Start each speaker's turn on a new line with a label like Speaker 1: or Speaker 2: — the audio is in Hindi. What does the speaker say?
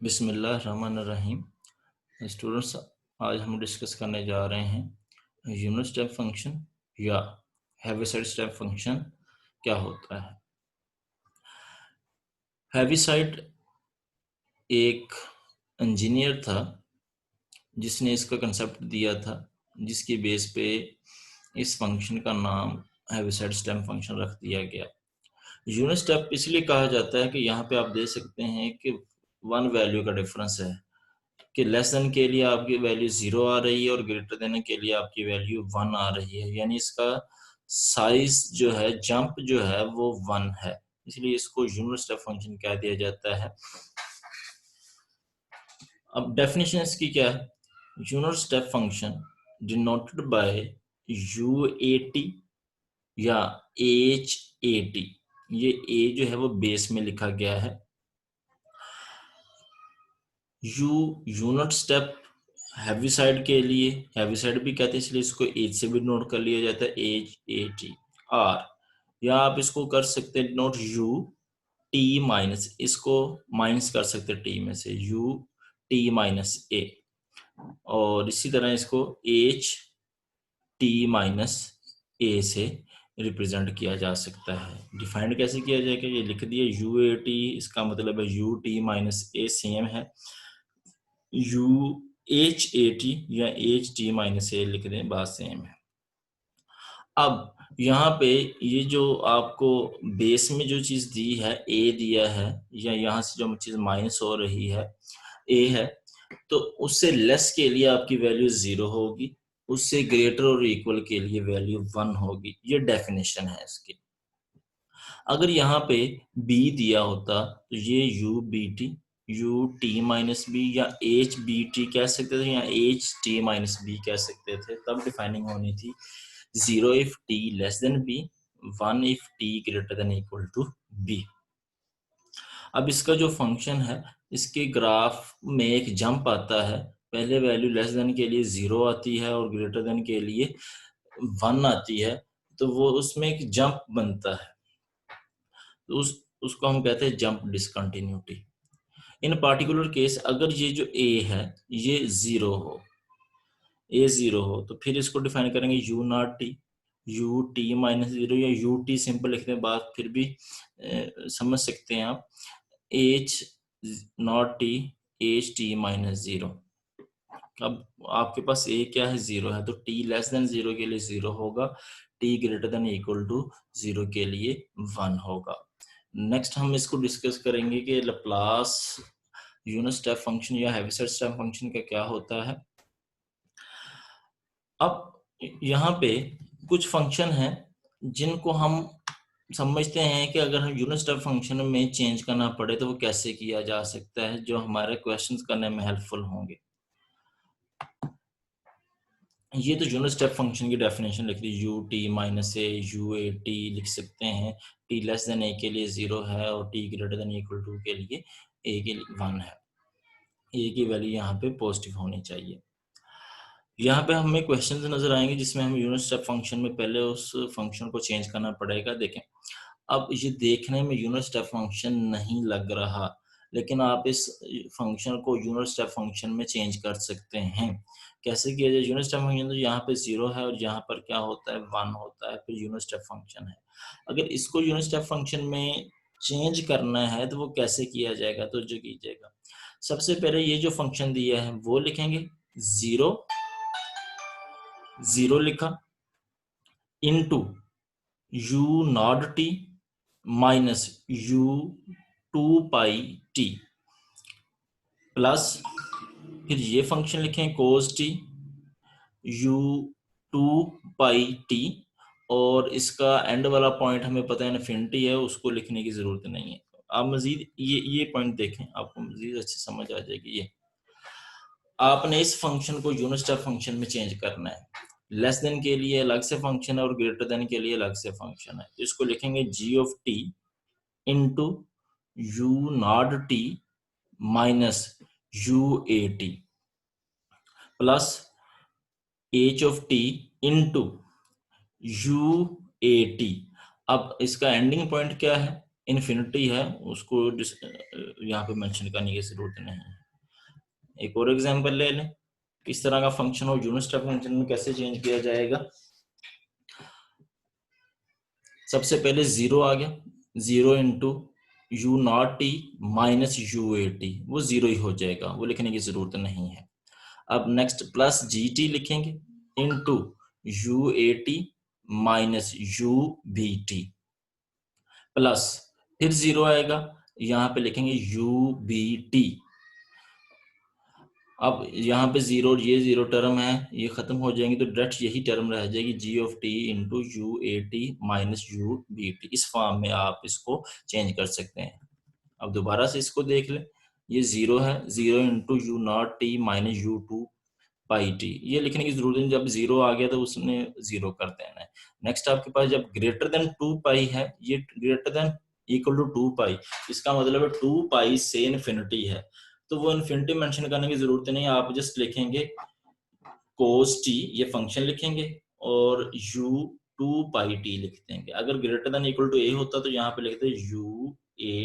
Speaker 1: बिस्मिल्लाहिर्रहमानिर्रहीम। स्टूडेंट्स, आज हम डिस्कस करने जा रहे हैं यूनिट स्टेप फंक्शन या हेविसाइड स्टेप फंक्शन क्या होता है। हेविसाइड एक इंजीनियर था जिसने इसका कंसेप्ट दिया था, जिसकी बेस पे इस फंक्शन का नाम हेविसाइड स्टेप फंक्शन रख दिया गया। यूनिट स्टेप इसलिए कहा जाता है कि यहाँ पे आप देख सकते हैं कि वन वैल्यू का डिफरेंस है कि लेस देन के लिए आपकी वैल्यू 0 आ रही है और ग्रेटर देन के लिए आपकी वैल्यू 1 आ रही है, यानी इसका साइज जो है, जंप जो है वो 1 है, इसलिए इसको यूनिट स्टेप फंक्शन कह दिया जाता है। अब डेफिनेशन इसकी क्या है? Unit step function denoted by UAT या HAT। ये ए जो है वो बेस में लिखा गया है। यूनिट स्टेप हेविसाइड के लिए, हेविसाइड भी कहते हैं इसलिए इसको एच से भी नोट कर लिया जाता है, HAT। आर या आप इसको कर सकते हैं नोट UT माइनस, इसको माइनस कर सकते हैं टी में से, UT माइनस A। और इसी तरह इसको HT माइनस A से रिप्रेजेंट किया जा सकता है। डिफाइंड कैसे किया जाएगा? ये लिख दिया UAT, इसका मतलब है UT माइनस A सेम है UHAT या HT माइनस A लिख दें, बात सेम है। अब यहाँ पे ये जो आपको बेस में जो चीज दी है A दिया है, या यहाँ से जो चीज माइनस हो रही है A है, तो उससे लेस के लिए आपकी वैल्यू 0 होगी, उससे ग्रेटर और इक्वल के लिए वैल्यू 1 होगी। ये डेफिनेशन है इसकी। अगर यहाँ पे B दिया होता तो ये UT माइनस बी या HBT कह सकते थे, या HT माइनस बी कह सकते थे, तब डिफाइनिंग होनी थी 0 if t less than b, 1 if t greater than equal to b। अब इसका जो फंक्शन है, इसके ग्राफ में एक जंप आता है, पहले वैल्यू लेस देन के लिए 0 आती है और ग्रेटर देन के लिए 1 आती है, तो वो उसमें एक जंप बनता है, तो उसको हम कहते हैं जंप डिसकंटिन्यूटी। इन पार्टिकुलर केस अगर ये जो a है ये 0 हो, a 0 हो, तो फिर इसको डिफाइन करेंगे U not T, UT minus 0 या UT सिंपल लिखते हैं, बात फिर भी समझ सकते हैं आप। H not T, HT minus 0। अब आपके पास a क्या है? 0 है, तो t लेस देन 0 के लिए 0 होगा, t greater than equal to 0 के लिए 1 होगा। नेक्स्ट हम इसको डिस्कस करेंगे कि लैप्लास यूनिट स्टेप फंक्शन या हेविसाइड स्टेप फंक्शन का क्या होता है। अब यहाँ पे कुछ फंक्शन हैं जिनको हम समझते हैं कि अगर हम यूनिट स्टेप फंक्शन में चेंज करना पड़े तो वो कैसे किया जा सकता है, जो हमारे क्वेश्चंस करने में हेल्पफुल होंगे। ये तो यूनिट स्टेप फंक्शन की डेफिनेशन लिख दी, UT माइनस A, UAT लिख सकते हैं। t लेस देन a के लिए 0 है और t greater than equal to के लिए a के लिए 1 है। a की वैल्यू यहाँ पे पॉजिटिव होनी चाहिए। यहाँ पे हमें क्वेश्चंस नजर आएंगे जिसमें हम यूनिट स्टेप फंक्शन में पहले उस फंक्शन को चेंज करना पड़ेगा। देखें, अब ये देखने में यूनिट स्टेप फंक्शन नहीं लग रहा, लेकिन आप इस फंक्शन को यूनिट स्टेप फंक्शन में चेंज कर सकते हैं। कैसे किया जाए? यूनिट स्टेप फंक्शन तो यहाँ पे 0 है और यहाँ पर क्या होता है? 1 होता है, फिर यूनिट स्टेप फंक्शन है। अगर इसको यूनिट स्टेप फंक्शन में चेंज करना है तो वो कैसे किया जाएगा? तो जो कीजिएगा, सबसे पहले ये जो फंक्शन दिया है वो लिखेंगे, 0 लिखा, into U not T minus U 2 pi T, plus फिर ये फंक्शन लिखें cos t U 2 pi T, और इसका एंड वाला पॉइंट हमें पता है इन्फिनिटी है, उसको लिखने की जरूरत नहीं है। आप मजीद ये पॉइंट देखें, आपको मजीद अच्छी समझ आ जाएगी। ये आपने इस फंक्शन को यूनिट स्टेप फंक्शन में चेंज करना है। लेस देन के लिए अलग से फंक्शन है और ग्रेटर देन के लिए अलग से फंक्शन है, तो इसको लिखेंगे g of t into U not T minus UAT plus h of t into UAT। अब इसका एंडिंग पॉइंट क्या है? इन्फिनिटी है उसको यहाँ पे मेंशन करने की जरूरत नहीं है। एक और एग्जांपल ले लें, किस तरह का फंक्शन हो यूनिट स्टेप फंक्शन में कैसे चेंज किया जाएगा। सबसे पहले 0 आ गया, 0 into U naught T minus you A T, वो 0 ही हो जाएगा, वो लिखने की जरूरत नहीं है। अब नेक्स्ट प्लस जी टी लिखेंगे into U A T minus U B T plus फिर 0 आएगा, यहाँ पे लिखेंगे यू बी टी। अब यहाँ पे 0 और ये 0 टर्म है, ये खत्म हो जाएंगे तो डायरेक्ट यही टर्म रह जाएगी G of T into U A T minus U B T. इस फॉर्म में आप इसको चेंज कर सकते हैं। अब दोबारा से इसको देख लें, ये 0 है, 0 into U naught T minus U two pi T, ये लिखने की जरूरत नहीं, जब 0 आ गया तो उसने 0 कर देना है। नेक्स्ट आपके पास जब ग्रेटर देन 2 पाई है, ये ग्रेटर देन इक्वल टू 2 पाई, इसका मतलब है 2 पाई से इन्फिनिटी है, तो वो इन्फिनिटी मेंशन करने की जरूरत नहीं, आप जस्ट लिखेंगे cos t, ये फंक्शन लिखेंगे और u 2 पाई t लिख देंगे। अगर greater than equal to a होता तो यहाँ पे लिखते u a